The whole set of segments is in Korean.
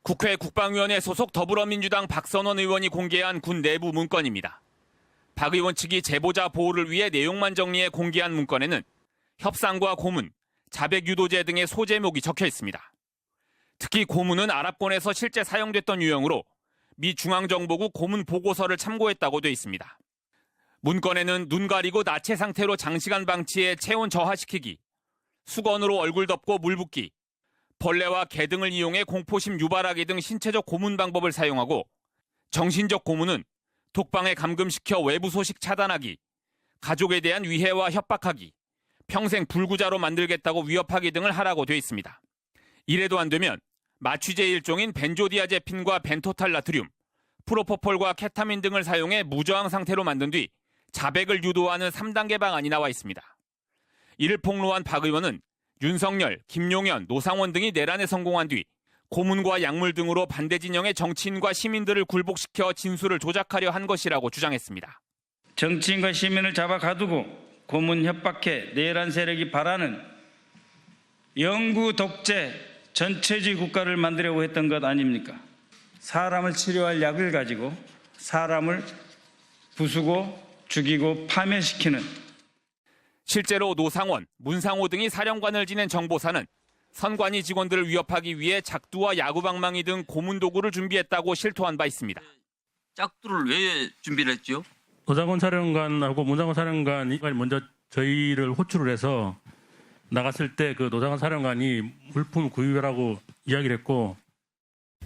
국회 국방위원회 소속 더불어민주당 박선원 의원이 공개한 군 내부 문건입니다. 박 의원 측이 제보자 보호를 위해 내용만 정리해 공개한 문건에는 협상과 고문, 자백 유도제 등의 소제목이 적혀 있습니다. 특히 고문은 아랍권에서 실제 사용됐던 유형으로 미 중앙정보국 고문 보고서를 참고했다고 돼 있습니다. 문건에는 눈 가리고 나체 상태로 장시간 방치해 체온 저하시키기, 수건으로 얼굴 덮고 물 붓기, 벌레와 개 등을 이용해 공포심 유발하기 등 신체적 고문 방법을 사용하고 정신적 고문은 독방에 감금시켜 외부 소식 차단하기, 가족에 대한 위해와 협박하기, 평생 불구자로 만들겠다고 위협하기 등을 하라고 돼 있습니다. 이래도 안 되면 마취제 일종인 벤조디아제핀과 벤토탈나트륨, 프로포폴과 케타민 등을 사용해 무저항 상태로 만든 뒤 자백을 유도하는 3단계 방안이 나와 있습니다. 이를 폭로한 박 의원은 윤석열, 김용현, 노상원 등이 내란에 성공한 뒤 고문과 약물 등으로 반대 진영의 정치인과 시민들을 굴복시켜 진술을 조작하려 한 것이라고 주장했습니다. 정치인과 시민을 잡아 가두고 고문 협박해 내란 세력이 바라는 영구 독재 전체주의 국가를 만들려고 했던 것 아닙니까? 사람을 치료할 약을 가지고 사람을 부수고 죽이고 파멸시키는. 실제로 노상원, 문상호 등이 사령관을 지낸 정보사는 선관위 직원들을 위협하기 위해 작두와 야구방망이 등 고문 도구를 준비했다고 실토한 바 있습니다. 작두를 왜 준비를 했죠? 노상원 사령관하고 문상호 사령관이 먼저 저희를 호출을 해서 나갔을 때 그 노상원 사령관이 물품 구입하라고 이야기를 했고,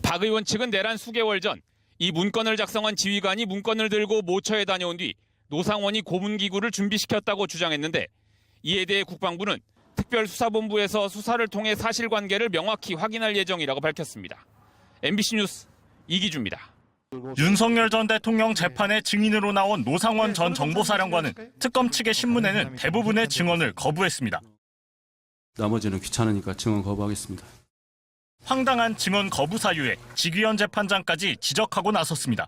박 의원 측은 내란 수개월 전 이 문건을 작성한 지휘관이 문건을 들고 모처에 다녀온 뒤 노상원이 고문기구를 준비시켰다고 주장했는데, 이에 대해 국방부는 특별수사본부에서 수사를 통해 사실관계를 명확히 확인할 예정이라고 밝혔습니다. MBC 뉴스 이기주입니다. 윤석열 전 대통령 재판에 증인으로 나온 노상원 전 정보사령관은 특검 측의 신문에는 대부분의 증언을 거부했습니다. 나머지는 귀찮으니까 증언 거부하겠습니다. 황당한 증언 거부 사유에 직위원 재판장까지 지적하고 나섰습니다.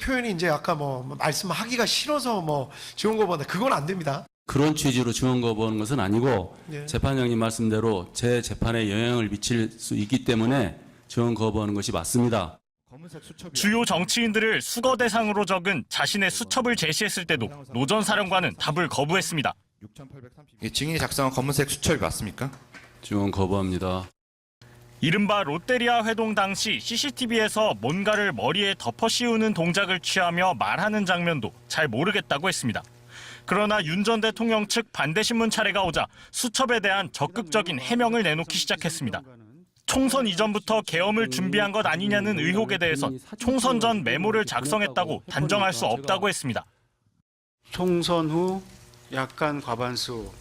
표현이 이제 아까 말씀하기가 싫어서 증언 거부한다. 그건 안 됩니다. 그런 취지로 증언 거부하는 것은 아니고 예. 재판장님 말씀대로 제 재판에 영향을 미칠 수 있기 때문에 증언 거부하는 것이 맞습니다. 주요 정치인들을 수거 대상으로 적은 자신의 수첩을 제시했을 때도 노 전 사령관은 답을 거부했습니다. 증인이 작성한 검은색 수첩이 맞습니까? 증언 거부합니다. 이른바 롯데리아 회동 당시 CCTV에서 뭔가를 머리에 덮어 씌우는 동작을 취하며 말하는 장면도 잘 모르겠다고 했습니다. 그러나 윤 전 대통령 측 반대 신문 차례가 오자 수첩에 대한 적극적인 해명을 내놓기 시작했습니다. 총선 이전부터 계엄을 준비한 것 아니냐는 의혹에 대해선 총선 전 메모를 작성했다고 단정할 수 없다고 했습니다. 총선 후 약간 과반수,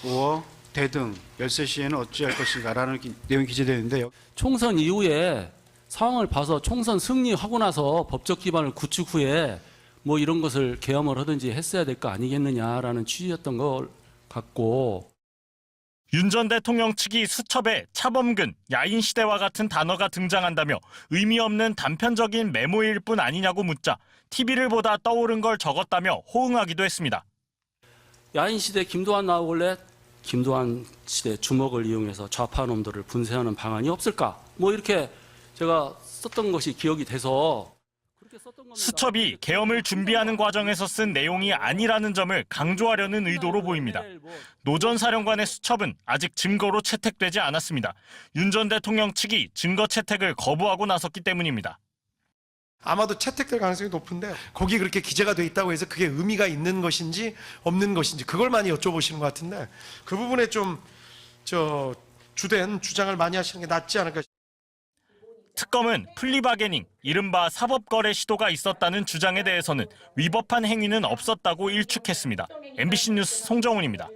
우어, 대등, 열세 시에는 어찌할 것인가라는 내용이 기재되어 있는데요. 총선 이후에 상황을 봐서 총선 승리하고 나서 법적 기반을 구축 후에 이런 것을 계엄을 하든지 했어야 될 거 아니겠느냐라는 취지였던 걸 갖고, 윤 전 대통령 측이 수첩에 차범근, 야인시대와 같은 단어가 등장한다며 의미 없는 단편적인 메모일 뿐 아니냐고 묻자 TV를 보다 떠오른 걸 적었다며 호응하기도 했습니다. 야인시대 김도한 나오길래 김도한 시대 주먹을 이용해서 좌파 놈들을 분쇄하는 방안이 없을까? 이렇게 제가 썼던 것이 기억이 돼서. 수첩이 계엄을 준비하는 과정에서 쓴 내용이 아니라는 점을 강조하려는 의도로 보입니다. 노 전 사령관의 수첩은 아직 증거로 채택되지 않았습니다. 윤 전 대통령 측이 증거 채택을 거부하고 나섰기 때문입니다. 아마도 채택될 가능성이 높은데 거기 그렇게 기재가 돼 있다고 해서 그게 의미가 있는 것인지 없는 것인지 그걸 많이 여쭤보시는 것 같은데, 그 부분에 좀 주된 주장을 많이 하시는 게 낫지 않을까. 특검은 플리바게닝, 이른바 사법거래 시도가 있었다는 주장에 대해서는 위법한 행위는 없었다고 일축했습니다. MBC 뉴스 송정훈입니다.